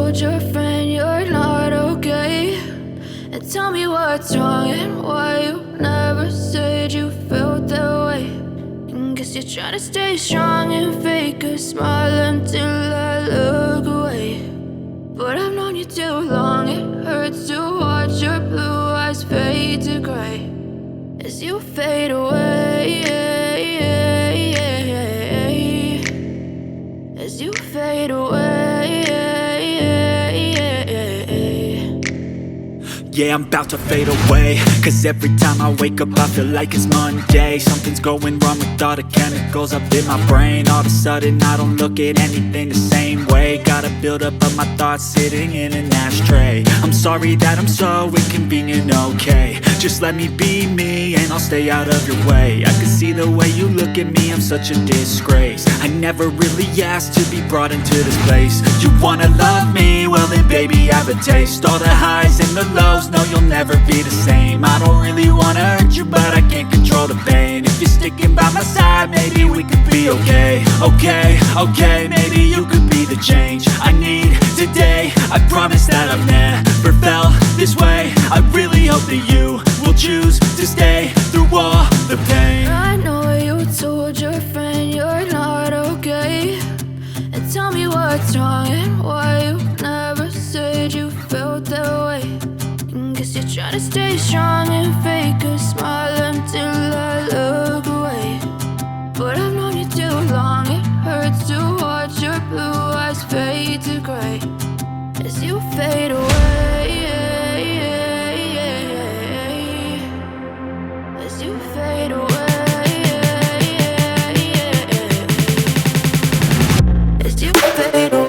told your friend you're not okay, and tell me what's wrong and why you never said you felt that way. And guess you're trying to stay strong and fake a smile until I look away. But I've known you too long, it hurts to watch your blue eyes fade to gray as you fade away, as you fade away. Yeah, I'm about to fade away, cause every time I wake up I feel like it's Monday. Something's going wrong with all the chemicals up in my brain. All of a sudden I don't look at anything the same way. Got a buildup of my thoughts sitting in an ashtray. I'm sorry that I'm so inconvenient, okay. Just let me be me and I'll stay out of your way. I can see the way you look at me, I'm such a disgrace. I never really asked to be brought into this place. You wanna love me? Well then baby have a taste. All the highs and the lows, no you'll never be the same. I don't really wanna hurt you but I can't control the pain. If you're sticking by my side, maybe we could be okay. Okay, maybe you could be the change I need today. I promise that I've never felt this way. I really hope that you will choose to stay through all the pain. I know you told your friend you're not okay, and tell me what's wrong and why you never said you felt that way. And guess you're trying to stay strong and fake a smile until I look away. But I've known you too long, it hurts to watch your blue eyes fade to gray as you fade away, as you fade away. As you fade away.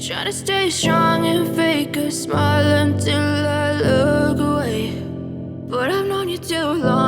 Try to stay strong and fake a smile until I look away. But I've known you too long.